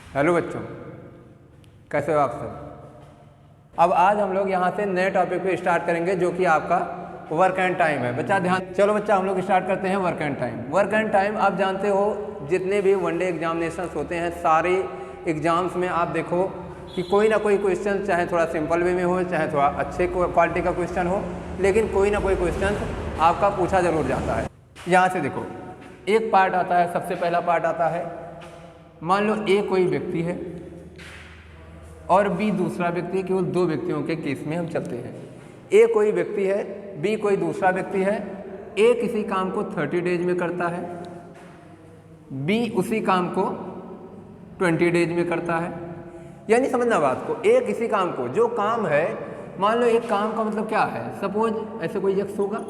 Hello बच्चों, कैसे हो आप सब। अब आज हम लोग यहाँ से नए टॉपिक पे स्टार्ट करेंगे जो कि आपका वर्क एंड टाइम है। बच्चा ध्यान, चलो बच्चा हम लोग स्टार्ट करते हैं work and time. Work and time आप जानते हो, जितने भी वनडे एग्जामिनेशंस होते हैं सारे एग्जाम्स में आप देखो कि कोई ना कोई क्वेश्चन, चाहे थोड़ा सिंपल वे में हो, चाहे थोड़ा अच्छे क्वालिटी का क्वेश्चन हो, लेकिन कोई ना कोई क्वेश्चन आपका पूछा ज़रूर जाता है। यहाँ से देखो, एक पार्ट आता है, सबसे पहला पार्ट आता है, मान लो ए कोई व्यक्ति है और बी दूसरा व्यक्ति है। केवल दो व्यक्तियों के केस में हम चलते हैं। ए कोई व्यक्ति है, बी कोई दूसरा व्यक्ति है। ए किसी काम को 30 डेज में करता है, बी उसी काम को 20 डेज में करता है। यानी समझना बात को, ए किसी काम को, जो काम है, मान लो एक काम का मतलब क्या है, सपोज ऐसे कोई यक्ष होगा,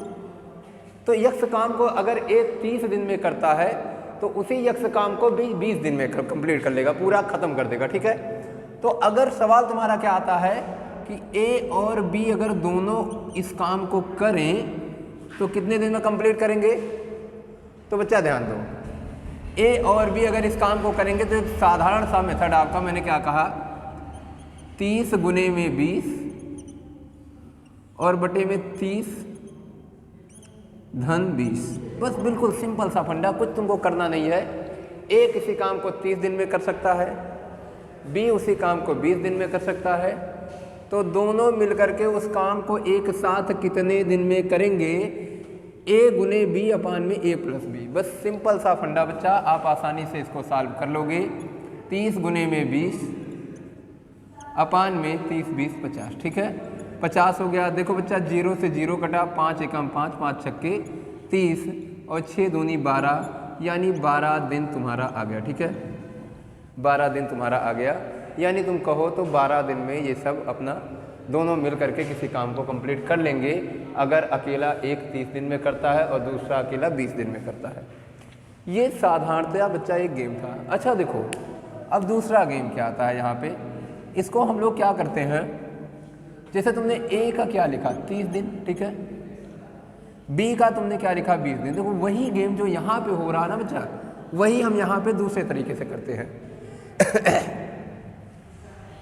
तो यक्ष काम को अगर ए 30 दिन में करता है तो उसी यक्ष काम को भी 20 दिन में कंप्लीट कर लेगा, पूरा खत्म कर देगा। ठीक है, तो अगर सवाल तुम्हारा क्या आता है कि ए और बी अगर दोनों इस काम को करें तो कितने दिन में कंप्लीट करेंगे, तो बच्चा ध्यान दो, ए और बी अगर इस काम को करेंगे तो एक साधारण सा मेथड आपका, मैंने क्या कहा, 30 गुने में 20 और बटे में 30 धन 20। बस बिल्कुल सिंपल सा फंडा, कुछ तुमको करना नहीं है। ए किसी काम को 30 दिन में कर सकता है, बी उसी काम को 20 दिन में कर सकता है, तो दोनों मिलकर के उस काम को एक साथ कितने दिन में करेंगे, ए गुने बी अपान में ए प्लस बी। बस सिंपल सा फंडा बच्चा, आप आसानी से इसको सॉल्व कर लोगे। 30 गुने में 20 अपान में 30 20 50। ठीक है, 50 हो गया। देखो बच्चा, 0 से 0 कटा, 5 एकम 5, 5 छक्के 30 और 6 दूनी 12, यानी 12 दिन तुम्हारा आ गया। ठीक है, 12 दिन तुम्हारा आ गया। यानी तुम कहो तो 12 दिन में ये सब अपना दोनों मिल करके किसी काम को कंप्लीट कर लेंगे, अगर अकेला एक 30 दिन में करता है और दूसरा अकेला 20 दिन में करता है। ये साधारणतया बच्चा एक गेम था। अच्छा देखो, अब दूसरा गेम क्या आता है यहाँ पे, इसको हम लोग क्या करते हैं, जैसे तुमने ए का क्या लिखा 30 दिन, ठीक है, बी का तुमने क्या लिखा 20 दिन। देखो वही गेम जो यहाँ पे हो रहा है ना बच्चा, वही हम यहाँ पे दूसरे तरीके से करते हैं।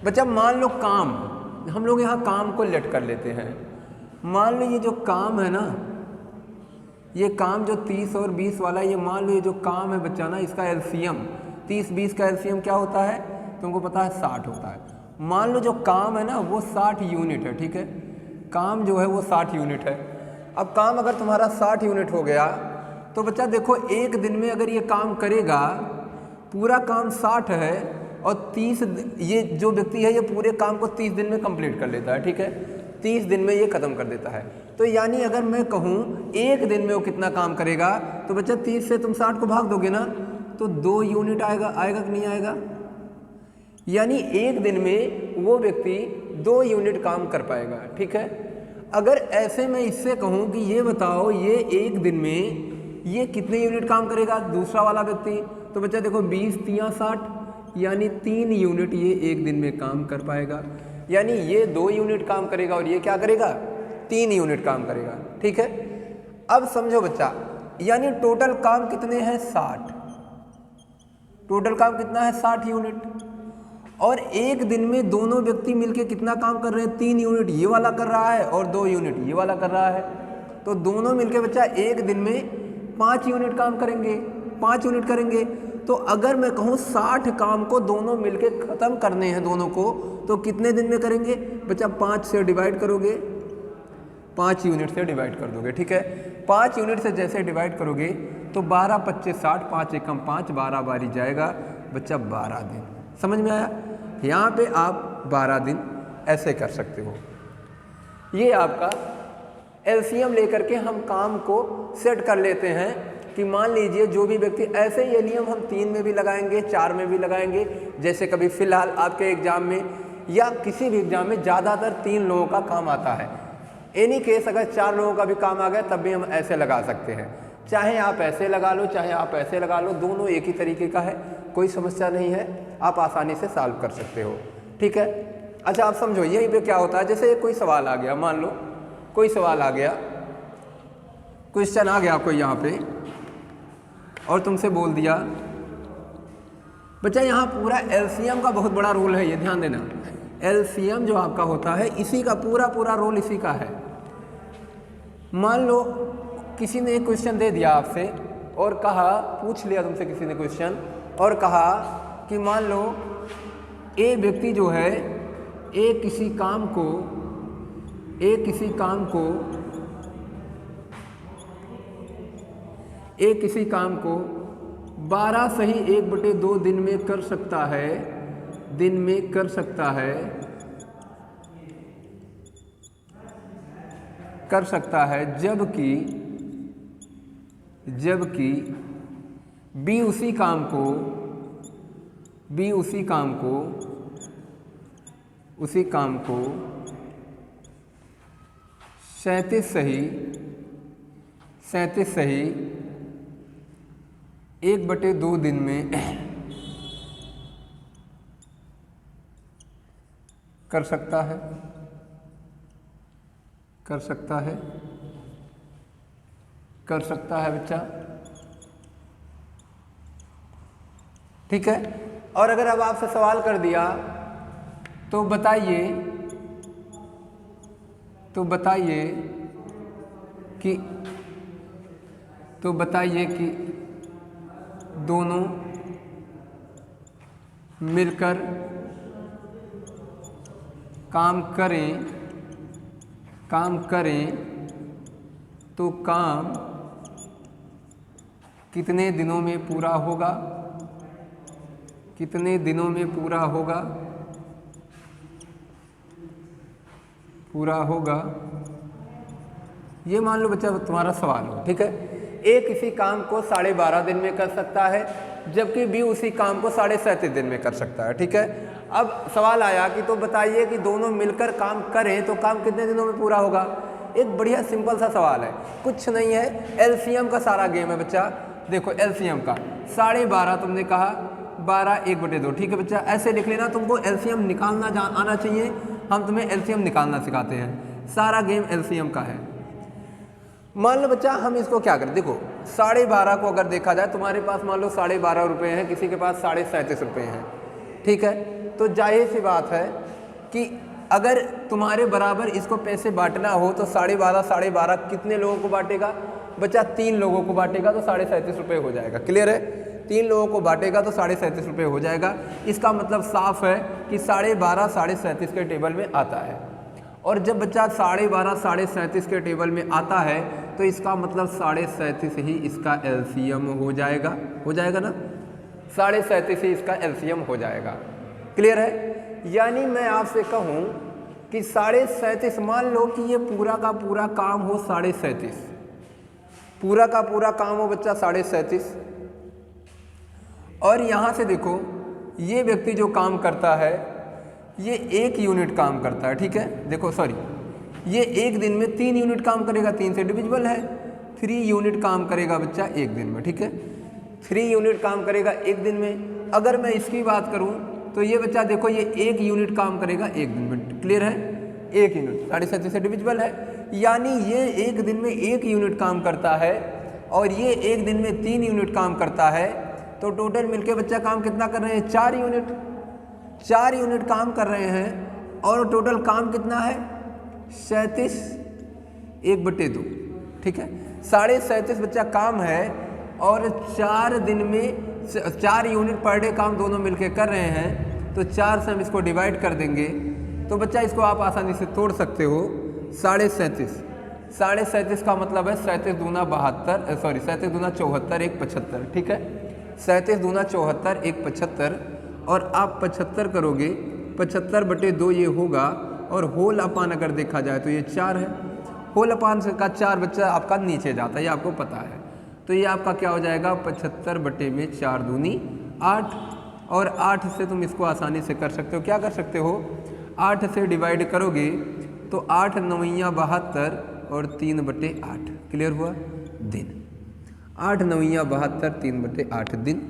बच्चा मान लो काम, हम लोग यहाँ काम को लेट कर लेते हैं। मान लो ये जो काम है ना, ये काम जो 30 और 20 वाला, ये मान लो ये जो काम है बच्चा ना, इसका एलसीएम 30 20 का एलसीएम क्या होता है तुमको पता है, 60 होता है। मान लो जो काम है ना वो 60 यूनिट है। ठीक है, काम जो है वो 60 यूनिट है। अब काम अगर तुम्हारा 60 यूनिट हो गया तो बच्चा देखो, एक दिन में अगर ये काम करेगा, पूरा काम 60 है और 30, ये जो व्यक्ति है ये पूरे काम को 30 दिन में कंप्लीट कर लेता है। ठीक है, 30 दिन में ये ख़त्म कर देता है। तो यानी अगर मैं कहूँ एक दिन में वो कितना काम करेगा, तो बच्चा 30 से तुम 60 को भाग दोगे ना, तो 2 यूनिट आएगा कि नहीं आएगा। यानी एक दिन में वो व्यक्ति 2 यूनिट काम कर पाएगा। ठीक है, अगर ऐसे मैं इससे कहूँ कि ये बताओ ये एक दिन में ये कितने यूनिट काम करेगा दूसरा वाला व्यक्ति, तो बच्चा देखो 20 3 60, यानी 3 यूनिट ये एक दिन में काम कर पाएगा। यानी ये 2 यूनिट काम करेगा और ये क्या करेगा, 3 यूनिट काम करेगा। ठीक है, अब समझो बच्चा, यानी टोटल काम कितने हैं 60, टोटल काम कितना है 60 यूनिट। और एक दिन में दोनों व्यक्ति मिलके कितना काम कर रहे हैं, 3 यूनिट ये वाला कर रहा है और 2 यूनिट ये वाला कर रहा है। तो दोनों मिलके बच्चा एक दिन में 5 यूनिट काम करेंगे, 5 यूनिट करेंगे। तो अगर मैं कहूँ 60 काम को दोनों मिलके ख़त्म करने हैं दोनों को, तो कितने दिन में करेंगे बच्चा, 5 से डिवाइड करोगे, 5 यूनिट से डिवाइड कर दोगे। ठीक है, 5 यूनिट से जैसे डिवाइड करोगे तो 12 25 60, 5 एकम 5, 12 बारी जाएगा बच्चा 12 दिन। समझ में आया, यहाँ पे आप 12 दिन ऐसे कर सकते हो। ये आपका एलसीएम लेकर के हम काम को सेट कर लेते हैं कि मान लीजिए जो भी व्यक्ति, ऐसे ही एलसीएम हम 3 में भी लगाएंगे, 4 में भी लगाएंगे। जैसे कभी फिलहाल आपके एग्जाम में या किसी भी एग्जाम में ज़्यादातर 3 लोगों का काम आता है। एनी केस अगर 4 लोगों का भी काम आ गया तब भी हम ऐसे लगा सकते हैं। चाहे आप ऐसे लगा लो, चाहे आप ऐसे लगा लो, दोनों एक ही तरीके का है, कोई समस्या नहीं है, आप आसानी से सॉल्व कर सकते हो। ठीक है, अच्छा आप समझो यहीं पे क्या होता है, जैसे कोई सवाल आ गया, मान लो कोई सवाल आ गया, क्वेश्चन आ गया कोई यहाँ पे, और तुमसे बोल दिया बच्चा यहाँ पूरा एलसीएम का बहुत बड़ा रोल है, ये ध्यान देना। एलसीएम जो आपका होता है इसी का पूरा रोल इसी का है। मान लो किसी ने एक क्वेश्चन दे दिया आपसे और कहा, पूछ लिया तुमसे किसी ने क्वेश्चन और कहा कि मान लो ए व्यक्ति जो है किसी काम को 12 सही 1/2 दिन में कर सकता है, जबकि बी उसी काम को 37 सही 1/2 दिन में कर सकता है बच्चा, ठीक है। और अगर अब आपसे सवाल कर दिया तो बताइए कि दोनों मिलकर काम करें तो काम कितने दिनों में पूरा होगा। ये मान लो बच्चा तुम्हारा सवाल हो, ठीक है। ए किसी काम को 12.5 दिन में कर सकता है, जबकि बी उसी काम को 37.5 दिन में कर सकता है, ठीक है। अब सवाल आया कि तो बताइए कि दोनों मिलकर काम करें तो काम कितने दिनों में पूरा होगा। एक बढ़िया सिंपल सा सवाल है, कुछ नहीं है, एलसीएम का सारा गेम है बच्चा। देखो एलसीएम का 12.5 तुमने कहा, 12 1/2, ठीक है बच्चा। ऐसे लिख लेना, तुमको एलसीएम निकालना आना चाहिए, हम तुम्हें एलसीएम निकालना सिखाते हैं। सारा गेम एलसीएम का है। मान लो बच्चा हम इसको क्या करें, देखो 12.5 को अगर देखा जाए, तुम्हारे पास मान लो 12.5 रुपये हैं, किसी के पास 37.5 रुपये हैं, ठीक है। तो जाहिर सी बात है कि अगर तुम्हारे बराबर इसको पैसे बांटना हो तो 12.5 कितने लोगों को बांटेगा बच्चा? 3 लोगों को बांटेगा तो 37.5 रुपये हो जाएगा। क्लियर है? 3 लोगों को बांटेगा तो 37.5 रुपये हो जाएगा। इसका मतलब साफ है कि 12.5 37.5 के टेबल में आता है। और जब बच्चा 12.5 37.5 के टेबल में आता है तो इसका मतलब 37.5 ही इसका एलसीएम हो जाएगा ना, 37.5 ही इसका एलसीएम हो जाएगा। क्लियर है? यानी मैं आपसे कहूँ कि 37.5, मान लो कि ये पूरा का पूरा काम हो 37.5, पूरा का पूरा काम हो बच्चा 37.5, और यहाँ से देखो ये व्यक्ति जो काम करता है ये 1 यूनिट काम करता है, ठीक है। देखो सॉरी, ये 1 दिन में 3 यूनिट काम करेगा, 3 से डिविजिबल है। 3 यूनिट काम करेगा बच्चा 1 दिन में, ठीक है। 3 यूनिट काम करेगा 1 दिन में। अगर मैं इसकी बात करूं तो ये बच्चा देखो ये 1 यूनिट काम करेगा 1 दिन में। क्लियर है? 1 यूनिट 37.5 से डिविजिबल है, यानी ये 1 दिन में 1 यूनिट काम करता है और ये 1 दिन में 3 यूनिट काम करता है। तो टोटल मिलके बच्चा काम कितना कर रहे हैं? 4 यूनिट। 4 यूनिट काम कर रहे हैं और टोटल काम कितना है? 37 1/2, ठीक है। 37.5 बच्चा काम है और 4 दिन में 4 यूनिट पर डे काम दोनों मिलके कर रहे हैं, तो 4 से हम इसको डिवाइड कर देंगे तो बच्चा इसको आप आसानी से तोड़ सकते हो। 37.5 का मतलब है 37 दूना 72, सॉरी 37 दूना 74 1 75, ठीक है। 37 दूना 74 1 75, और आप 75 करोगे 75/2 ये होगा, और होल अपान अगर देखा जाए तो ये 4 है। होल अपान का 4 बच्चा आपका नीचे जाता है, ये आपको पता है। तो ये आपका क्या हो जाएगा? 75/4 दूनी 8, और 8 से तुम इसको आसानी से कर सकते हो। क्या कर सकते हो? 8 से डिवाइड करोगे तो 8 9 72 और 3/8। क्लियर हुआ? दिन। 8 9 72 3/8 दिन।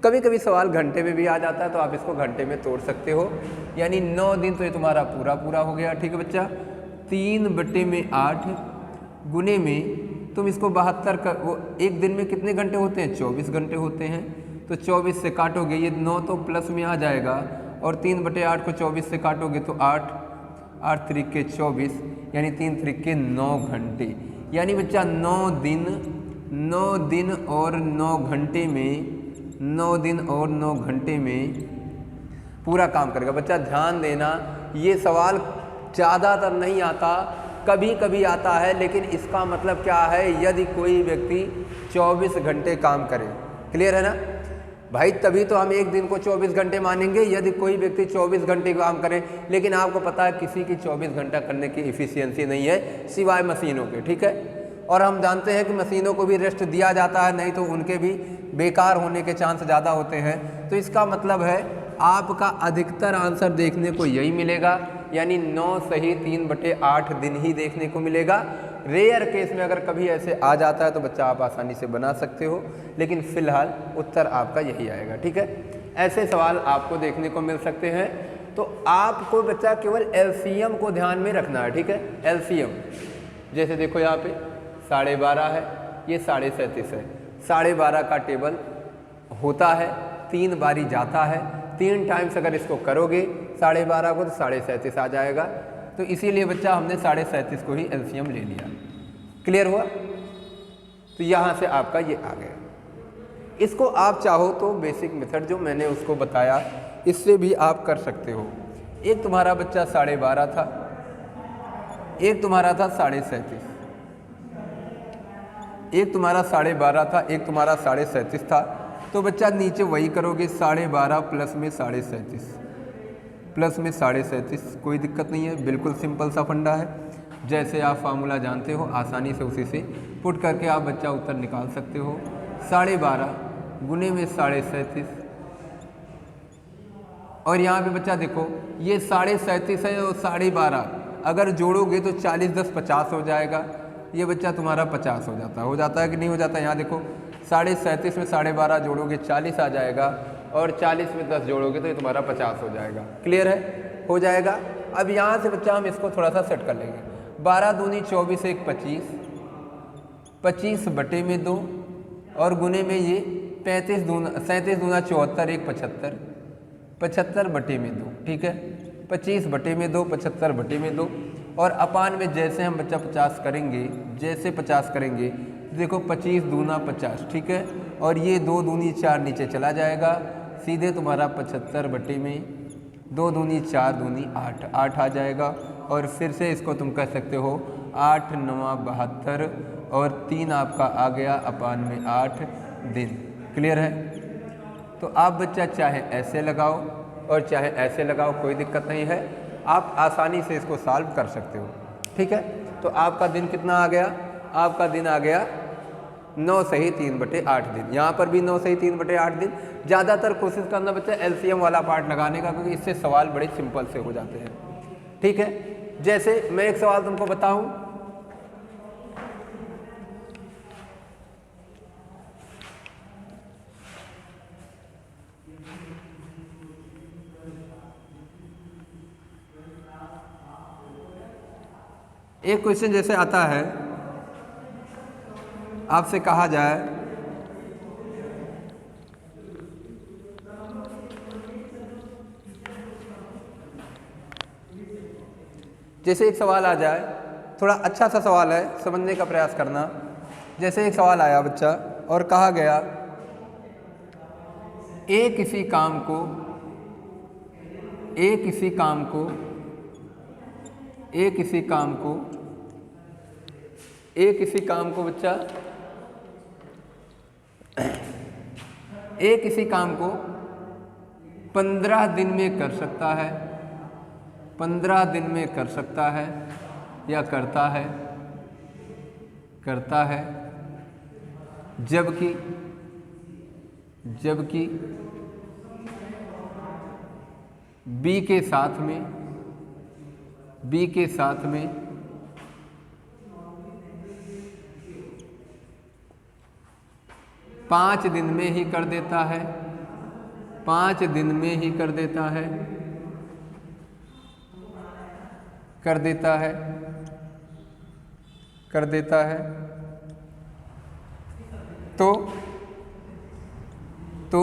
कभी कभी सवाल घंटे में भी आ जाता है तो आप इसको घंटे में तोड़ सकते हो, यानी 9 दिन तो ये तुम्हारा पूरा हो गया, ठीक है बच्चा। 3/8 गुने में तुम इसको 72 का, वो 1 दिन में कितने घंटे होते हैं? 24 घंटे होते हैं। तो 24 से काटोगे, ये 9 तो प्लस में आ जाएगा, और 3/8 को 24 से काटोगे तो 8, 8 त्रिके 24, यानी 3 त्रिके 9 घंटे। यानी बच्चा 9 दिन और 9 घंटे में, 9 दिन और 9 घंटे में पूरा काम करेगा। बच्चा ध्यान देना, ये सवाल ज़्यादातर नहीं आता, कभी कभी आता है, लेकिन इसका मतलब क्या है, यदि कोई व्यक्ति 24 घंटे काम करे। क्लियर है ना भाई? तभी तो हम एक दिन को 24 घंटे मानेंगे, यदि कोई व्यक्ति 24 घंटे काम करे। लेकिन आपको पता है किसी की 24 घंटा करने की इफ़िशियंसी नहीं है सिवाय मशीनों के, ठीक है। और हम जानते हैं कि मशीनों को भी रेस्ट दिया जाता है, नहीं तो उनके भी बेकार होने के चांस ज़्यादा होते हैं। तो इसका मतलब है आपका अधिकतर आंसर देखने को यही मिलेगा, यानी 9 सही 3/8 दिन ही देखने को मिलेगा। रेयर केस में अगर कभी ऐसे आ जाता है तो बच्चा आप आसानी से बना सकते हो, लेकिन फ़िलहाल उत्तर आपका यही आएगा, ठीक है। ऐसे सवाल आपको देखने को मिल सकते हैं। तो आपको बच्चा केवल एलसीएम को ध्यान में रखना है, ठीक है। एलसीएम जैसे देखो यहाँ पे 12.5 है, ये 37.5 है। 12.5 का टेबल होता है, 3 बारी जाता है, 3 टाइम्स अगर इसको करोगे 12.5 को तो 37.5 आ जाएगा। तो इसीलिए बच्चा हमने 37.5 को ही एलसीएम ले लिया। क्लियर हुआ? तो यहाँ से आपका ये आ गया। इसको आप चाहो तो बेसिक मेथड जो मैंने उसको बताया, इससे भी आप कर सकते हो। एक तुम्हारा बच्चा 12.5 था, एक तुम्हारा था 37.5, एक तुम्हारा 12.5 था, एक तुम्हारा 37.5 था। तो बच्चा नीचे वही करोगे, 12.5 प्लस में 37.5 प्लस में 37.5, कोई दिक्कत नहीं है, बिल्कुल सिंपल सा फंडा है। जैसे आप फार्मूला जानते हो आसानी से उसी से पुट करके आप बच्चा उत्तर निकाल सकते हो। 12.5 गुने में 37.5, और यहाँ पे बच्चा देखो ये 37.5 है और 12.5 अगर जोड़ोगे तो 40 10 50 हो जाएगा। ये बच्चा तुम्हारा 50 हो जाता है कि नहीं हो जाता? यहाँ देखो 37.5 में 12.5 जोड़ोगे 40 आ जाएगा, और 40 में 10 जोड़ोगे तो ये तुम्हारा 50 हो जाएगा। क्लियर है? हो जाएगा। अब यहाँ से बच्चा हम इसको थोड़ा सा सेट कर लेंगे। 12 दूनी 24, 1 25, 25 बटे में 2, और गुने में ये 37 दूना 74, 1 75, 75 बटे में 2, ठीक है। 25 बटे में 2, 75 बटे में 2, और अपान में जैसे हम बच्चा 50 करेंगे, जैसे 50 करेंगे देखो 25 दूना 50, ठीक है। और ये 2 दूनी 4 नीचे चला जाएगा, सीधे तुम्हारा 75 बटे में 2 दूनी 4 दूनी 8, 8 आ जाएगा। और फिर से इसको तुम कह सकते हो 8 9 72, और 3 आपका आ गया अपान में 8 दिन। क्लियर है? तो आप बच्चा चाहे ऐसे लगाओ और चाहे ऐसे लगाओ, कोई दिक्कत नहीं है, आप आसानी से इसको सॉल्व कर सकते हो, ठीक है। तो आपका दिन कितना आ गया? आपका दिन आ गया 9 सही 3/8 दिन। यहाँ पर भी 9 सही 3/8 दिन। ज़्यादातर कोशिश करना बच्चा एलसीएम वाला पार्ट लगाने का, क्योंकि इससे सवाल बड़े सिंपल से हो जाते हैं, ठीक है। जैसे मैं एक सवाल तुमको बताऊं, एक क्वेश्चन जैसे आता है, आपसे कहा जाए जैसे एक सवाल आ जाए, थोड़ा अच्छा सा सवाल है, समझने का प्रयास करना। जैसे एक सवाल आया बच्चा और कहा गया ए किसी काम को बच्चा ए किसी काम को 15 दिन में कर सकता है, 15 दिन में कर सकता है या करता है, जबकि बी के साथ में 5 दिन में ही कर देता है, 5 दिन में ही कर देता है, तो तो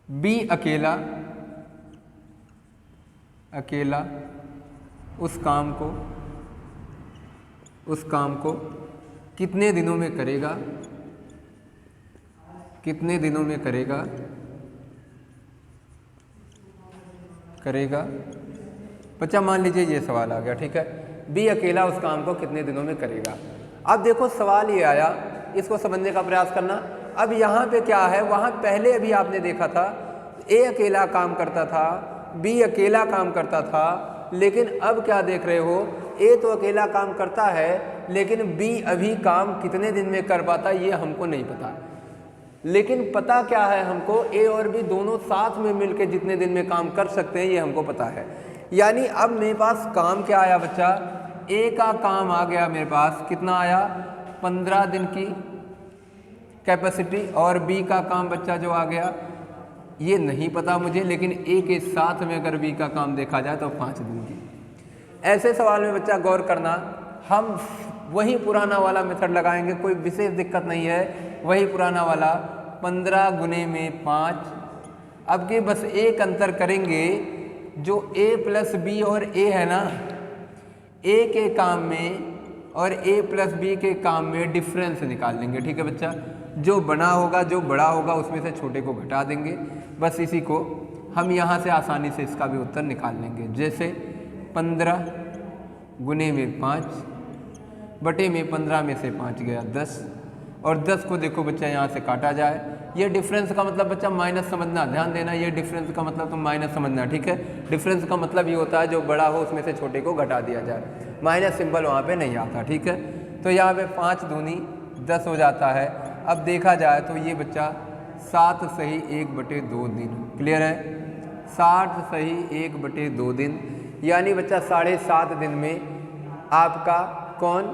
बी अकेला उस काम को कितने दिनों में करेगा, बच्चा मान लीजिए ये सवाल आ गया, ठीक है। बी अकेला उस काम को कितने दिनों में करेगा। अब देखो सवाल ये आया, इसको समझने का प्रयास करना। अब यहाँ पे क्या है, वहाँ पहले अभी आपने देखा था ए अकेला काम करता था, बी अकेला काम करता था, लेकिन अब क्या देख रहे हो, ए तो अकेला काम करता है लेकिन बी अभी काम कितने दिन में कर पाता ये हमको नहीं पता। लेकिन पता क्या है हमको, ए और बी दोनों साथ में मिलकर जितने दिन में काम कर सकते हैं ये हमको पता है। यानी अब मेरे पास काम क्या आया बच्चा, ए का काम आ गया मेरे पास, कितना आया 15 दिन की कैपेसिटी, और बी का काम बच्चा जो आ गया ये नहीं पता मुझे, लेकिन ए के साथ में अगर बी का काम देखा जाए तो 5 दिन की। ऐसे सवाल में बच्चा गौर करना, हम वही पुराना वाला मेथड लगाएंगे, कोई विशेष दिक्कत नहीं है, वही पुराना वाला 15 गुने में 5। अब के बस एक अंतर करेंगे, जो ए प्लस बी और ए है ना, ए के काम में और ए प्लस बी के काम में डिफरेंस निकाल लेंगे, ठीक है बच्चा। जो बड़ा होगा उसमें से छोटे को घटा देंगे, बस इसी को हम यहाँ से आसानी से इसका भी उत्तर निकाल लेंगे। जैसे 15 गुने में 5 बटे में 15 में से 5 गया 10, और 10 को देखो बच्चा यहाँ से काटा जाए, ये डिफरेंस का मतलब बच्चा माइनस समझना, ध्यान देना, ये डिफरेंस का मतलब तुम माइनस समझना, ठीक है। डिफरेंस का मतलब ये होता है जो बड़ा हो उसमें से छोटे को घटा दिया जाए, माइनस सिंबल वहाँ पे नहीं आता, ठीक है। तो यहाँ पे 5 दूनी 10 हो जाता है। अब देखा जाए तो ये बच्चा 7 सही 1/2 दिन, क्लियर है, 7 सही 1/2 दिन, यानी बच्चा 7.5 दिन में आपका कौन,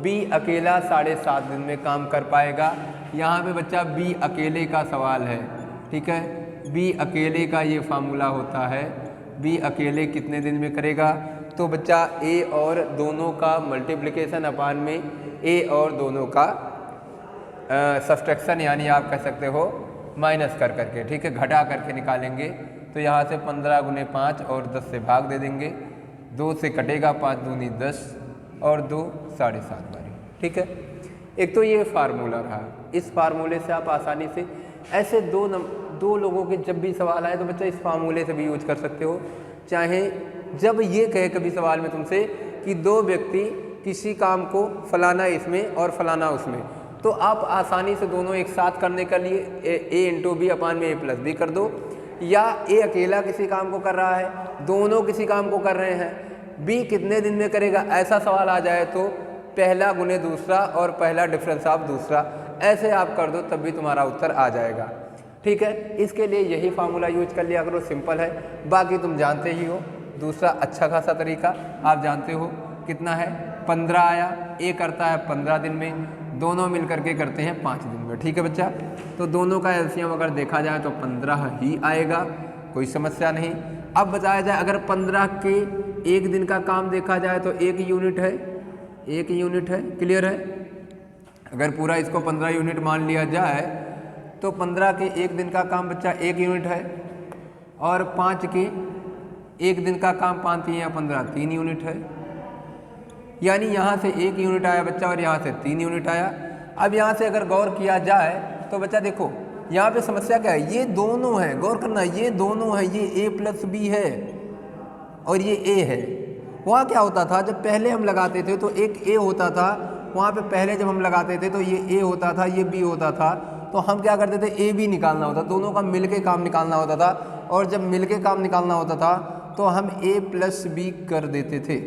बी अकेला 7.5 दिन में काम कर पाएगा। यहाँ पे बच्चा बी अकेले का सवाल है, ठीक है, बी अकेले का ये फार्मूला होता है, बी अकेले कितने दिन में करेगा। तो बच्चा ए और दोनों का मल्टीप्लिकेशन अपान में ए और दोनों का सब्सट्रैक्शन, यानी आप कह सकते हो माइनस कर करके, ठीक है, घटा करके निकालेंगे। तो यहाँ से 15 गुने 5 और 10 से भाग दे देंगे, 2 से कटेगा, 5 दूनी 10 और 2 7.5 बारी, ठीक है। एक तो ये फार्मूला रहा, इस फार्मूले से आप आसानी से ऐसे दो लोगों के जब भी सवाल आए तो बच्चा इस फार्मूले से भी यूज कर सकते हो। चाहे जब ये कहे कभी सवाल में तुमसे कि 2 व्यक्ति किसी काम को फलाना इसमें और फलाना उसमें, तो आप आसानी से दोनों एक साथ करने के लिए ए इंटू बी अपान में ए प्लस बी कर दो, या ए अकेला किसी काम को कर रहा है, दोनों किसी काम को कर रहे हैं, बी कितने दिन में करेगा, ऐसा सवाल आ जाए तो पहला गुने दूसरा और पहला डिफरेंस ऑफ दूसरा, ऐसे आप कर दो तब भी तुम्हारा उत्तर आ जाएगा, ठीक है। इसके लिए यही फार्मूला यूज कर लिया करो, सिंपल है। बाकी तुम जानते ही हो, दूसरा अच्छा खासा तरीका आप जानते हो कितना है, 15 आया, ए करता है 15 दिन में, दोनों मिल करके करते हैं 5 दिन में, ठीक है बच्चा। तो दोनों का एलसीएम अगर देखा जाए तो 15 ही आएगा, कोई समस्या नहीं। अब बताया जाए अगर 15 के 1 दिन का काम देखा जाए तो 1 यूनिट है, 1 यूनिट है, क्लियर है। अगर पूरा इसको 15 यूनिट मान लिया जाए तो 15 के 1 दिन का काम बच्चा 1 यूनिट है, और 5 के 1 दिन का काम 5 या 15 3 यूनिट है, यानी यहाँ से 1 यूनिट आया बच्चा और यहाँ से 3 यूनिट आया। अब यहाँ से अगर गौर किया जाए तो बच्चा देखो यहाँ पे समस्या क्या है, ये दोनों है, गौर करना, ये दोनों है, ये ए प्लस बी है और ये ए है। वहाँ क्या होता था, जब पहले हम लगाते थे तो एक ए होता था, वहाँ पे पहले जब हम लगाते थे तो ये ए होता था, ये बी होता था, तो हम क्या करते थे, ए बी निकालना होता, दोनों का मिलके काम निकालना होता था, और जब मिलके काम निकालना होता था तो हम ए प्लस बी कर देते थे,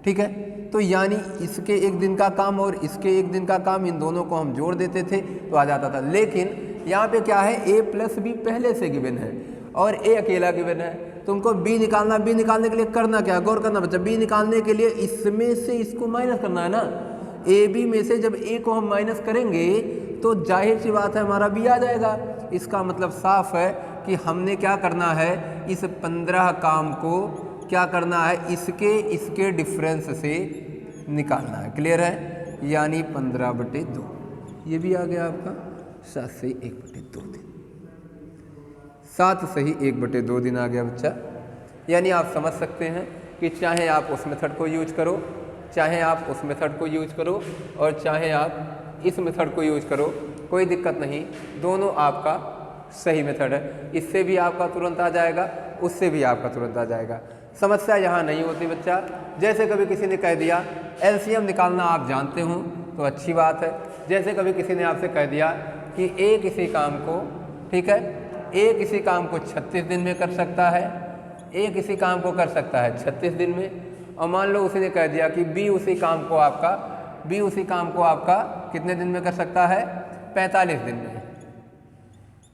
ठीक है। तो यानी इसके 1 दिन का काम और इसके 1 दिन का काम, इन दोनों को हम जोड़ देते थे तो आ जाता था। लेकिन यहाँ पे क्या है, ए प्लस बी पहले से गिवन है और ए अकेला गिवन है, तुमको बी निकालना, बी निकालने के लिए करना क्या, गौर करना बच्चा, बी निकालने के लिए इसमें से इसको माइनस करना है ना, ए बी में से जब ए को हम माइनस करेंगे तो जाहिर सी बात है हमारा बी आ जाएगा। इसका मतलब साफ है कि हमने क्या करना है, इस 15 काम को क्या करना है, इसके डिफरेंस से निकालना है, क्लियर है, यानी 15/2 ये भी आ गया आपका 7 सही 1/2 दिन, 7 सही 1/2 दिन आ गया बच्चा। यानी आप समझ सकते हैं कि चाहे आप उस मेथड को यूज करो, चाहे आप उस मेथड को यूज करो और चाहे आप इस मेथड को यूज करो, कोई दिक्कत नहीं, दोनों आपका सही मेथड है। इससे भी आपका तुरंत आ जाएगा, उससे भी आपका तुरंत आ जाएगा। समस्या यहाँ नहीं होती बच्चा। जैसे कभी किसी ने कह दिया एलसीएम निकालना आप जानते हो तो अच्छी बात है। जैसे कभी किसी ने आपसे कह दिया कि ए किसी काम को, ठीक है, ए किसी काम को 36 दिन में कर सकता है, ए किसी काम को कर सकता है 36 दिन में, और मान लो उसी ने कह दिया कि बी उसी काम को आपका कितने दिन में कर सकता है, 45 दिन में।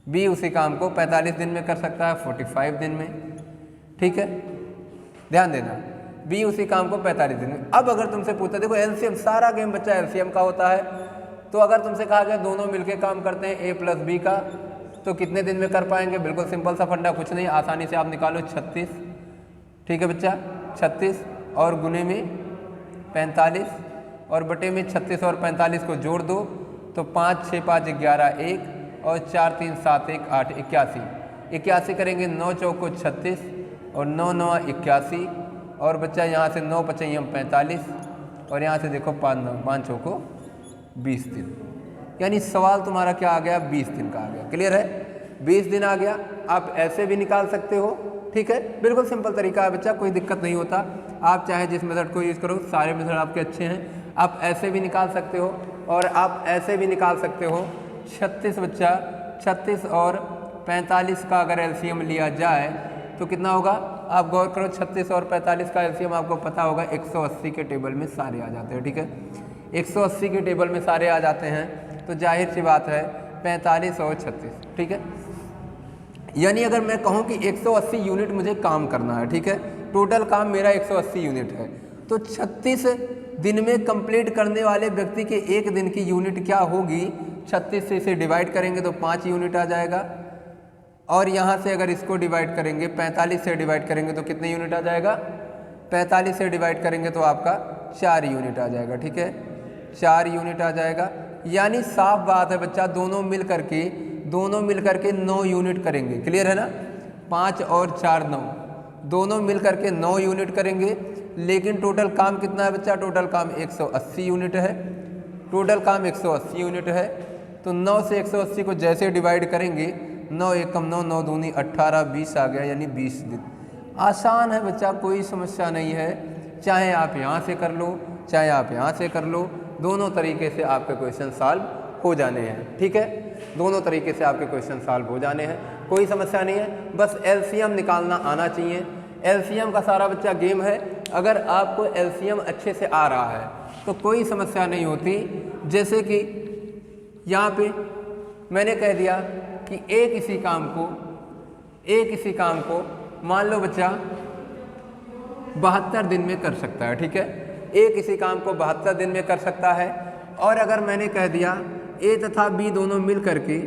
बी उसी काम को 45 दिन में कर सकता है, 45 दिन में, ठीक है, ध्यान देना, बी उसी काम को 45 दिन में। अब अगर तुमसे पूछता, देखो एलसीएम, सारा गेम बच्चा एलसीएम का होता है, तो अगर तुमसे कहा गया दोनों मिलके काम करते हैं ए प्लस बी का, तो कितने दिन में कर पाएंगे? बिल्कुल सिंपल सा फंडा, कुछ नहीं, आसानी से आप निकालो 36, ठीक है बच्चा, 36 और गुने में 45 और बटे में 36 और 45 को जोड़ दो तो 5 6 5 11 1 और 4 3 7 1 8 81 करेंगे, 9 चौको 36 और 9 9 81 और बच्चा यहाँ से 9 पचैयम 45 और यहाँ से देखो 5 चौको 20 दिन। यानी सवाल तुम्हारा क्या आ गया? 20 दिन का आ गया। क्लियर है? 20 दिन आ गया। आप ऐसे भी निकाल सकते हो, ठीक है, बिल्कुल सिंपल तरीका है बच्चा, कोई दिक्कत नहीं होता। आप चाहे जिस मेथड को यूज़ करो, सारे मेथड आपके अच्छे हैं। आप ऐसे भी निकाल सकते हो और आप ऐसे भी निकाल सकते हो। 36 बच्चा, 36 और 45 का अगर एलसीएम लिया जाए तो कितना होगा? आप गौर करो, 36 और 45 का एलसीएम आपको पता होगा 180 के टेबल में सारे आ जाते हैं, ठीक है, 180 के टेबल में सारे आ जाते हैं, तो जाहिर सी बात है 45 और 36, ठीक है। यानी अगर मैं कहूँ कि 180 यूनिट मुझे काम करना है, ठीक है, टोटल काम मेरा 180 यूनिट है, तो 36 दिन में कंप्लीट करने वाले व्यक्ति के एक दिन की यूनिट क्या होगी? 36 से इसे डिवाइड करेंगे तो 5 यूनिट आ जाएगा, और यहाँ से अगर इसको डिवाइड करेंगे, 45 से डिवाइड करेंगे तो कितने यूनिट आ जाएगा? 45 से डिवाइड करेंगे तो आपका 4 यूनिट आ जाएगा, ठीक है, 4 यूनिट आ जाएगा। यानी साफ बात है बच्चा, दोनों मिल करके 9 यूनिट करेंगे। क्लियर है ना? 5 और 4 9, दोनों मिल करके 9 यूनिट करेंगे, लेकिन टोटल काम कितना है बच्चा? टोटल काम 180 यूनिट है, टोटल काम 180 यूनिट है। तो 9 से 180 को जैसे डिवाइड करेंगे, 9 एकम 9, 9 दूनी 18, 20 आ गया, यानी 20 दिन। आसान है बच्चा, कोई समस्या नहीं है। चाहे आप यहाँ से कर लो, चाहे आप यहाँ से कर लो, दोनों तरीके से आपके क्वेश्चन सॉल्व हो जाने हैं, ठीक है, दोनों तरीके से आपके क्वेश्चन सॉल्व हो जाने हैं, कोई समस्या नहीं है। बस एलसीएम निकालना आना चाहिए। एलसीएम का सारा बच्चा गेम है। अगर आपको एलसीएम अच्छे से आ रहा है तो कोई समस्या नहीं होती। जैसे कि यहाँ पे मैंने कह दिया कि ए किसी काम को मान लो बच्चा 72 दिन में कर सकता है, ठीक है, ए किसी काम को 72 दिन में कर सकता है। और अगर मैंने कह दिया ए तथा बी दोनों मिल करके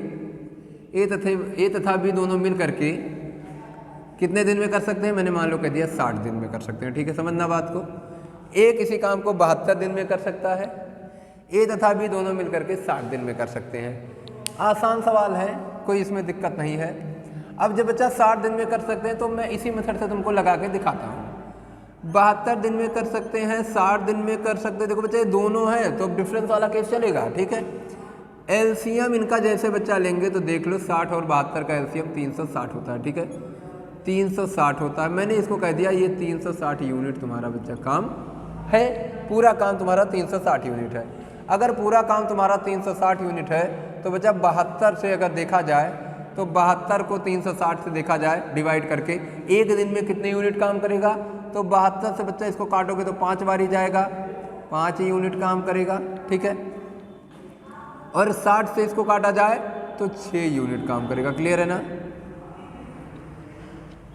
कितने दिन में कर सकते हैं? मैंने मान लो कह दिया 60 दिन में कर सकते हैं, ठीक है, समझना बात को। ए किसी काम को 72 दिन में कर सकता है, ए तथा बी दोनों मिल करके 60 दिन में कर सकते हैं। आसान सवाल है, कोई इसमें दिक्कत नहीं है। अब जब बच्चा 60 दिन में कर सकते हैं तो मैं इसी मेथड से तुमको लगा के दिखाता हूँ। 72 दिन में कर सकते हैं, 60 दिन में कर सकते हैं। देखो बच्चा ये दोनों है तो डिफरेंस वाला केस चलेगा, ठीक है। एलसीएम इनका जैसे बच्चा लेंगे तो देख लो 60 और 72 का एलसीएम 360 होता है, ठीक है, 360 होता है। मैंने इसको कह दिया ये 360 यूनिट तुम्हारा बच्चा काम है, पूरा काम तुम्हारा 360 यूनिट है। अगर पूरा काम तुम्हारा 360 यूनिट है तो बच्चा 72 से अगर देखा जाए तो 72 को 360 से देखा जाए डिवाइड करके एक दिन में कितने यूनिट काम करेगा? तो 72 से बच्चा इसको काटोगे तो 5 बार ही जाएगा, 5 यूनिट काम करेगा, ठीक है। और 60 से इसको काटा जाए तो 6 यूनिट काम करेगा। क्लियर है ना?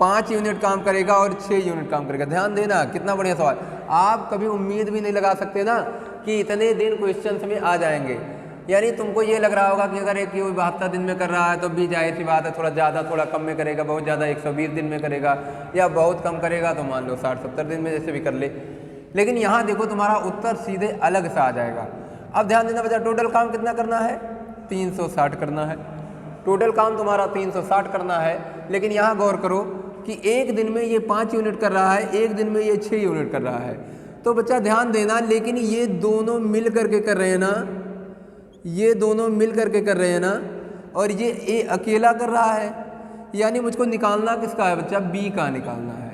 5 यूनिट काम करेगा और 6 यूनिट काम करेगा। ध्यान देना, कितना बढ़िया सवाल। आप कभी उम्मीद भी नहीं लगा सकते ना कि इतने दिन क्वेश्चंस में आ जाएंगे। यानी तुमको ये लग रहा होगा कि अगर एक 72 दिन में कर रहा है तो भी जाहिर सी बात है थोड़ा ज़्यादा थोड़ा कम में करेगा, बहुत ज़्यादा 120 दिन में करेगा, या बहुत कम करेगा तो मान लो 60-70 दिन में जैसे भी कर ले। लेकिन यहाँ देखो तुम्हारा उत्तर सीधे अलग सा आ जाएगा। अब ध्यान देना बच्चा, टोटल काम कितना करना है? 360 करना है। टोटल काम तुम्हारा 360 करना है। लेकिन यहाँ गौर करो कि एक दिन में ये 5 यूनिट कर रहा है, एक दिन में ये 6 यूनिट कर रहा है। तो बच्चा ध्यान देना, लेकिन ये दोनों मिल करके कर रहे हैं ना, ये दोनों मिल करके कर रहे हैं ना, और ये ए अकेला कर रहा है। यानी मुझको निकालना किसका है बच्चा? बी का निकालना है।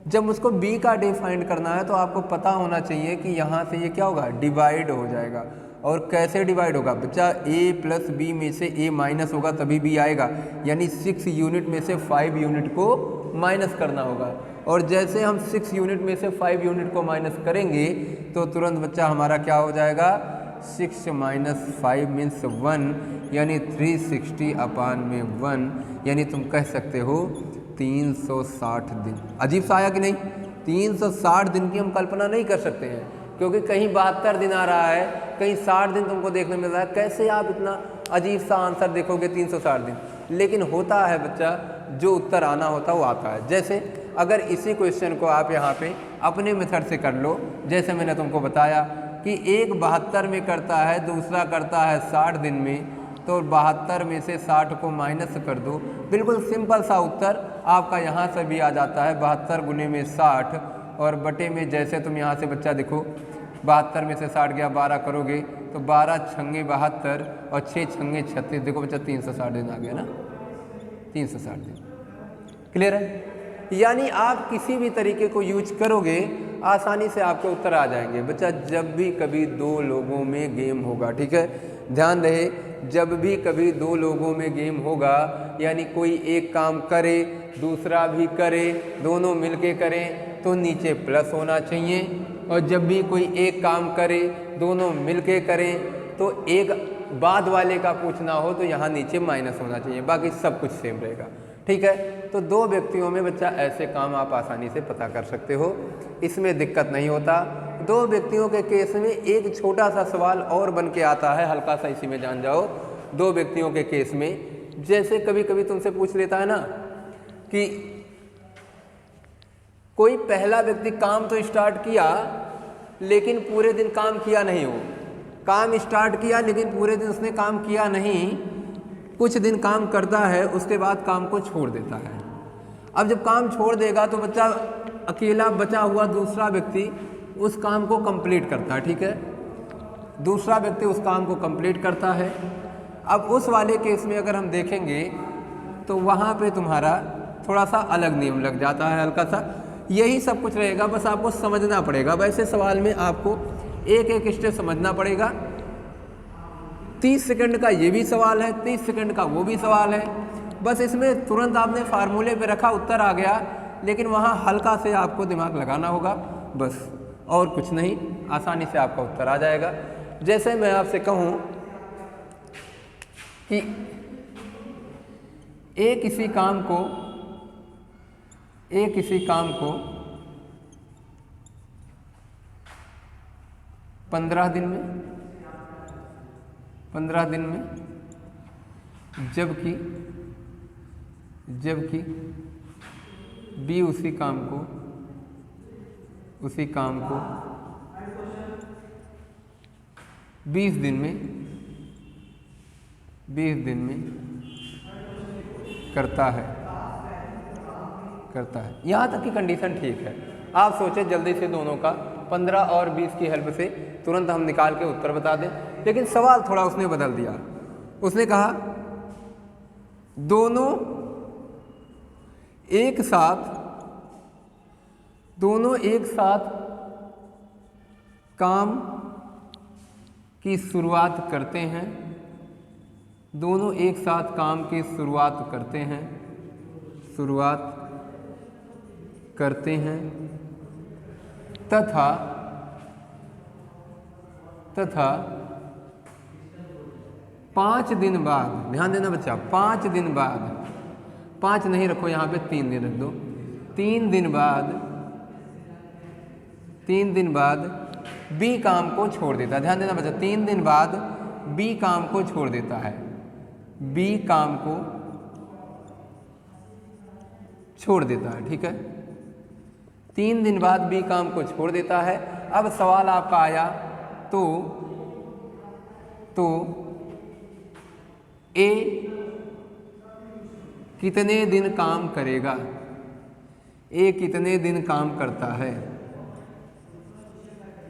जब मुझको बी का डे फाइंड करना है तो आपको पता होना चाहिए कि यहाँ से ये क्या होगा? डिवाइड हो जाएगा। और कैसे डिवाइड होगा बच्चा? a प्लस बी में से a माइनस होगा तभी b आएगा। यानी 6 यूनिट में से 5 यूनिट को माइनस करना होगा। और जैसे हम 6 यूनिट में से 5 यूनिट को माइनस करेंगे तो तुरंत बच्चा हमारा क्या हो जाएगा? 6 माइनस 5 मीन्स 1, यानी 360 अपान में 1, यानी तुम कह सकते हो 360 दिन। अजीब सा आया कि नहीं? 360 दिन की हम कल्पना नहीं कर सकते हैं, क्योंकि कहीं 72 दिन आ रहा है, कहीं 60 दिन तुमको देखने मिल रहा है। कैसे आप इतना अजीब सा आंसर देखोगे 360 दिन? लेकिन होता है बच्चा, जो उत्तर आना होता है वो आता है। जैसे अगर इसी क्वेश्चन को आप यहाँ पे अपने मेथड से कर लो, जैसे मैंने तुमको बताया कि एक 72 में करता है, दूसरा करता है 60 दिन में, तो 72 में से 60 को माइनस कर दो। बिल्कुल सिंपल सा उत्तर आपका यहाँ से भी आ जाता है, 72 गुने में 60 और बटे में, जैसे तुम यहाँ से बच्चा देखो 72 में से 60 गया, 12 करोगे तो 12 छंगे 72 और 6 छंगे 36। देखो बच्चा 360 दिन आ गया ना, 360 दिन। क्लियर है? यानी आप किसी भी तरीके को यूज करोगे आसानी से आपके उत्तर आ जाएंगे। बच्चा जब भी कभी 2 लोगों में गेम होगा, ठीक है, ध्यान रहे, जब भी कभी 2 लोगों में गेम होगा, यानी कोई एक काम करे दूसरा भी करे, दोनों मिलके करें, तो नीचे प्लस होना चाहिए। और जब भी कोई एक काम करे दोनों मिलके करें, तो एक बाद वाले का पूछना हो तो यहाँ नीचे माइनस होना चाहिए, बाकी सब कुछ सेम रहेगा। ठीक है, तो 2 व्यक्तियों में बच्चा ऐसे काम आप आसानी से पता कर सकते हो, इसमें दिक्कत नहीं होता। 2 व्यक्तियों के केस में एक छोटा सा सवाल और बन के आता है, हल्का सा इसी में जान जाओ। 2 व्यक्तियों के केस में जैसे कभी कभी तुमसे पूछ लेता है ना कि कोई पहला व्यक्ति काम तो स्टार्ट किया लेकिन पूरे दिन काम किया नहीं, हो काम स्टार्ट किया लेकिन पूरे दिन उसने काम किया नहीं, कुछ दिन काम करता है, उसके बाद काम को छोड़ देता है। अब जब काम छोड़ देगा तो बच्चा अकेला बचा हुआ दूसरा व्यक्ति उस काम को कंप्लीट करता है। ठीक है, दूसरा व्यक्ति उस काम को कंप्लीट करता है। अब उस वाले केस में अगर हम देखेंगे तो वहाँ पे तुम्हारा थोड़ा सा अलग नियम लग जाता है, हल्का सा। यही सब कुछ रहेगा, बस आपको समझना पड़ेगा। वैसे सवाल में आपको एक एक स्टेप समझना पड़ेगा। 30 सेकंड का ये भी सवाल है, 30 सेकंड का वो भी सवाल है। बस इसमें तुरंत आपने फार्मूले पे रखा, उत्तर आ गया, लेकिन वहाँ हल्का से आपको दिमाग लगाना होगा, बस और कुछ नहीं, आसानी से आपका उत्तर आ जाएगा। जैसे मैं आपसे कहूँ कि एक किसी काम को 15 दिन में, जबकि बी उसी काम को 20 दिन में करता है। यहाँ तक की कंडीशन ठीक है। आप सोचे जल्दी से दोनों का 15 और 20 की हेल्प से तुरंत हम निकाल के उत्तर बता दें, लेकिन सवाल थोड़ा उसने बदल दिया। उसने कहा दोनों एक साथ काम की शुरुआत करते हैं, दोनों एक साथ काम की शुरुआत करते हैं तथा 5 दिन बाद, ध्यान देना बच्चा, 5 दिन बाद, 5 नहीं रखो यहाँ पे 3 दिन रख दो, 3 दिन बाद बी काम को छोड़ देता है। ध्यान देना बच्चा, 3 दिन बाद बी काम को छोड़ देता है, बी काम को छोड़ देता है। ठीक है, 3 दिन बाद बी काम को छोड़ देता है। अब सवाल आपका आया तो ए कितने दिन काम करेगा, ए कितने दिन काम करता है,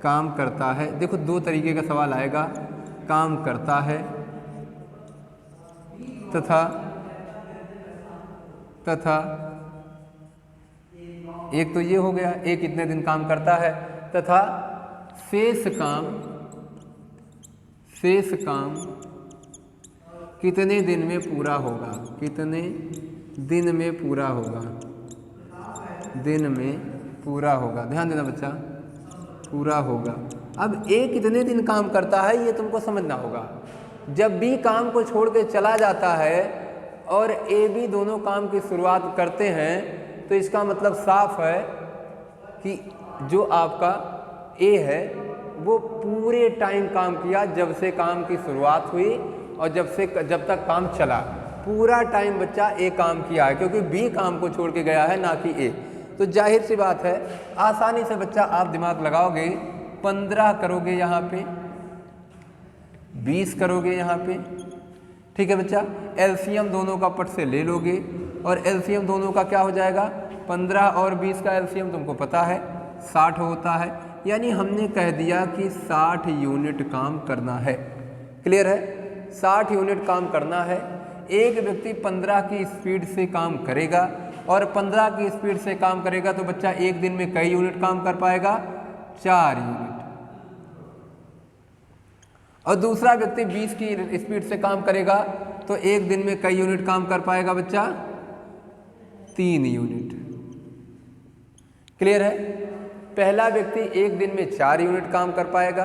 काम करता है। देखो दो तरीके का सवाल आएगा, काम करता है तथा एक तो ये हो गया, ए कितने दिन काम करता है, तथा शेष काम कितने दिन में पूरा होगा, कितने दिन में पूरा होगा, दिन में पूरा होगा। ध्यान देना बच्चा, पूरा होगा। अब ए कितने दिन काम करता है ये तुमको समझना होगा। जब बी काम को छोड़ के चला जाता है और ए बी दोनों काम की शुरुआत करते हैं तो इसका मतलब साफ है कि जो आपका ए है वो पूरे टाइम काम किया, जब से काम की शुरुआत हुई और जब तक काम चला, पूरा टाइम बच्चा ए काम किया है, क्योंकि बी काम को छोड़ के गया है ना कि ए। तो जाहिर सी बात है, आसानी से बच्चा आप दिमाग लगाओगे, 15 करोगे यहाँ पे, 20 करोगे यहाँ पे, ठीक है बच्चा। एलसीएम दोनों का पट से ले लोगे और एलसीएम दोनों का क्या हो जाएगा, 15 और 20 का एलसीएम तुमको पता है 60 होता है। यानी हमने कह दिया कि 60 यूनिट काम करना है। क्लियर है, 60 यूनिट काम करना है। एक व्यक्ति 15 की स्पीड से काम करेगा और 15 की स्पीड से काम करेगा तो बच्चा एक दिन में कई यूनिट काम कर पाएगा, 4 यूनिट। और दूसरा व्यक्ति 20 की स्पीड से काम करेगा तो एक दिन में कई यूनिट काम कर पाएगा बच्चा, 3 यूनिट। क्लियर है, पहला व्यक्ति एक दिन में 4 यूनिट काम कर पाएगा,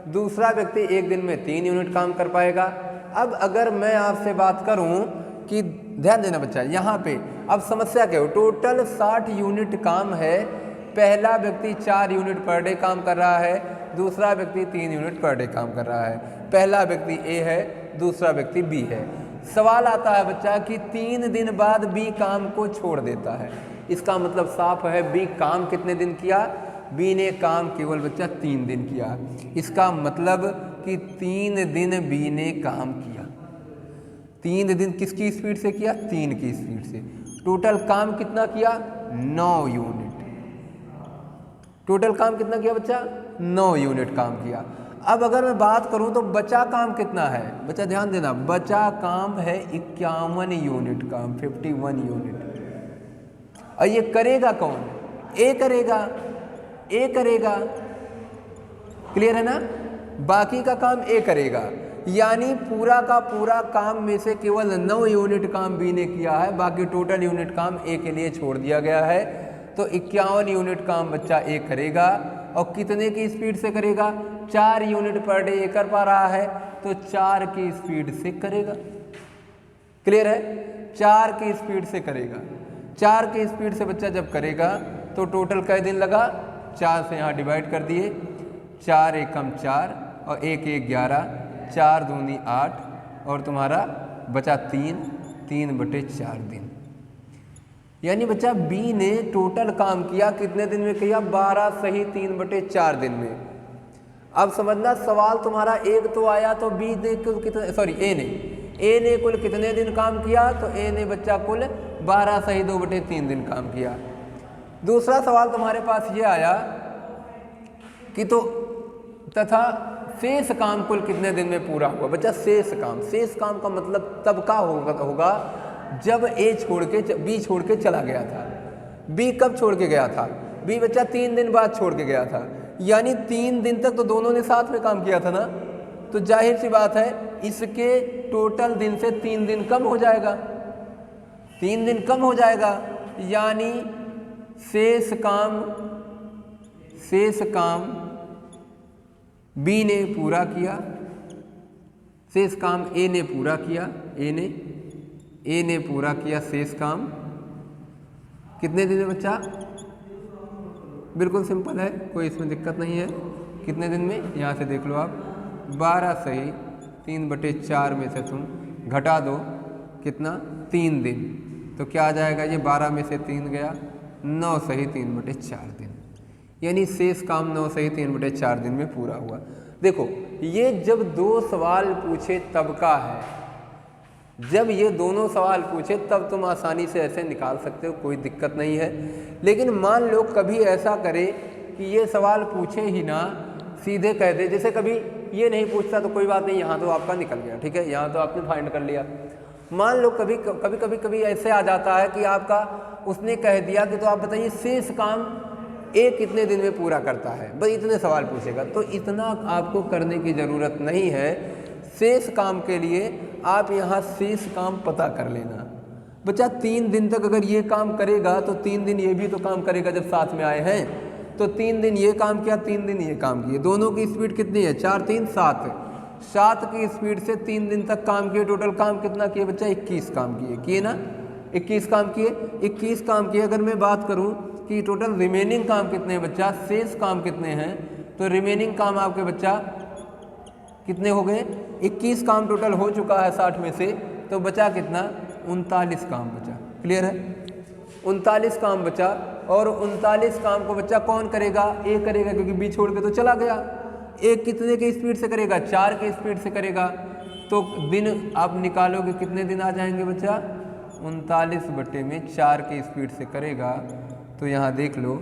दूसरा व्यक्ति एक दिन में 3 यूनिट काम कर पाएगा। अब अगर मैं आपसे बात करूं कि ध्यान देना बच्चा, यहाँ पे अब समस्या क्या हो, टोटल 60 यूनिट काम है, पहला व्यक्ति 4 यूनिट पर डे काम कर रहा है, दूसरा व्यक्ति 3 यूनिट पर डे काम कर रहा है। पहला व्यक्ति ए है, दूसरा व्यक्ति बी है। सवाल आता है बच्चा कि 3 दिन बाद बी काम को छोड़ देता है, इसका मतलब साफ है बी काम कितने दिन किया, बी ने काम केवल बच्चा 3 दिन किया। इसका मतलब कि 3 दिन बी ने काम किया। 3 दिन किसकी स्पीड से किया, 3 की स्पीड से। टोटल काम कितना किया, 9 यूनिट। टोटल काम कितना किया बच्चा, 9 यूनिट काम किया। अब अगर मैं बात करूं तो बचा काम कितना है बच्चा, ध्यान देना, बचा काम है 51 यूनिट काम, 51 यूनिट। और ये करेगा कौन, ए करेगा, ए करेगा। क्लियर है ना, बाकी का काम ए करेगा। यानी पूरा का पूरा काम में से केवल 9 यूनिट काम बी ने किया है, बाकी टोटल यूनिट काम ए के लिए छोड़ दिया गया है। तो 51 यूनिट काम बच्चा ए करेगा और कितने की स्पीड से करेगा, 4 यूनिट पर डे ए कर पा रहा है तो 4 की स्पीड से करेगा। क्लियर है, 4 की स्पीड से करेगा। 4 की स्पीड से बच्चा जब करेगा तो टोटल कै दिन लगा, 4 से यहाँ डिवाइड कर दिए, 4 एकम 4 और 1 1 11, 4 दूनी 8 और तुम्हारा बचा 3/4 दिन। यानी बच्चा बी ने टोटल काम किया कितने दिन में किया, 12 सही 3/4 दिन में। अब समझना, सवाल तुम्हारा एक तो आया तो बी ने कुल कितने, सॉरी ए ने कुल कितने दिन काम किया, तो ए ने बच्चा कुल 12 सही 2/3 दिन काम किया। दूसरा सवाल तुम्हारे पास ये आया कि तो तथा शेष काम कुल कितने दिन में पूरा हुआ। बच्चा शेष काम का मतलब तब का होगा जब ए छोड़ के बी छोड़ के चला गया था। बी कब छोड़ के गया था, बी बच्चा 3 दिन बाद छोड़ के गया था। यानी 3 दिन तक तो दोनों ने साथ में काम किया था ना, तो जाहिर सी बात है इसके टोटल दिन से 3 दिन कम हो जाएगा, 3 दिन कम हो जाएगा। यानी शेष काम बी ने पूरा किया, शेष काम ए ने पूरा किया, ए ने पूरा किया शेष काम कितने दिन में बच्चा, बिल्कुल सिंपल है, कोई इसमें दिक्कत नहीं है। कितने दिन में, यहाँ से देख लो आप, 12 सही 3/4 में से तुम घटा दो कितना, 3 दिन, तो क्या आ जाएगा, ये 12 में से 3 गया, 9 सही 3/4 दिन। यानी शेष काम 9 सही 3/4 दिन में पूरा हुआ। देखो ये जब 2 सवाल पूछे तब का है, जब ये दोनों सवाल पूछे तब तुम आसानी से ऐसे निकाल सकते हो, कोई दिक्कत नहीं है। लेकिन मान लो कभी ऐसा करे कि ये सवाल पूछे ही ना, सीधे कह दे, जैसे कभी ये नहीं पूछता तो कोई बात नहीं, यहाँ तो आपका निकल गया, ठीक है, यहाँ तो आपने फाइंड कर लिया। मान लो कभी ऐसे आ जाता है कि आपका उसने कह दिया कि तो आप बताइए शेष काम एक कितने दिन में पूरा करता है, बस इतने सवाल पूछेगा। तो इतना आपको करने की ज़रूरत नहीं है। शेष काम के लिए आप यहाँ शेष काम पता कर लेना। बच्चा 3 दिन तक अगर ये काम करेगा तो 3 दिन ये भी तो काम करेगा जब साथ में आए हैं। तो 3 दिन ये काम किया, 3 दिन ये काम किए, दोनों की स्पीड कितनी है? 4 3 7। 7 की स्पीड से 3 दिन तक काम किए। टोटल काम कितना किए बच्चा? 21 काम किए ना? 21 काम किए। 21 काम किए। अगर मैं बात करूं कि टोटल रिमेनिंग काम कितने हैं बच्चा, शेष काम कितने हैं, तो रिमेनिंग काम आपके बच्चा कितने हो गए? 21 काम टोटल हो चुका है 60 में से, तो बचा कितना? 39 काम बचा। क्लियर है? 39 काम बचा। और 39 काम को बच्चा कौन करेगा? ए करेगा, क्योंकि बी छोड़ के तो चला गया। एक कितने की स्पीड से करेगा? 4 की स्पीड से करेगा। तो दिन आप निकालोगे कितने दिन आ जाएंगे बच्चा? 39/4 की स्पीड से करेगा। तो यहाँ देख लो,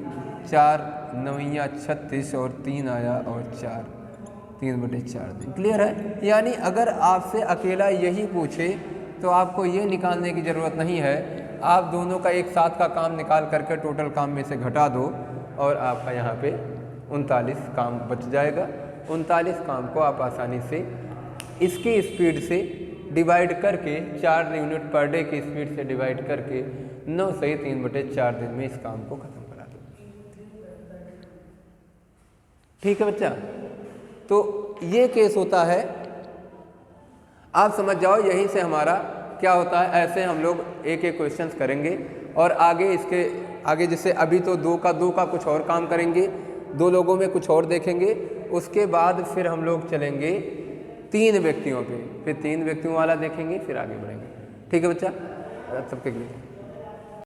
4 9 36 और 3 आया और 4, 3/4 दिन। क्लियर है? यानी अगर आपसे अकेला यही पूछे तो आपको ये निकालने की ज़रूरत नहीं है। आप दोनों का एक साथ का काम निकाल करके टोटल काम में से घटा दो और आपका यहाँ पे 39 काम बच जाएगा। 39 काम को आप आसानी से इसकी स्पीड से डिवाइड करके, 4 यूनिट पर डे की स्पीड से डिवाइड करके 9 सही 3/4 दिन में इस काम को ख़त्म करा दो। ठीक है बच्चा? तो ये केस होता है, आप समझ जाओ। यहीं से हमारा क्या होता है, ऐसे हम लोग एक एक क्वेश्चंस करेंगे और आगे इसके आगे जैसे अभी तो 2 का कुछ और काम करेंगे, 2 लोगों में कुछ और देखेंगे। उसके बाद फिर हम लोग चलेंगे 3 व्यक्तियों पे, फिर 3 व्यक्तियों वाला देखेंगे, फिर आगे बढ़ेंगे। ठीक है बच्चा? सबके लिए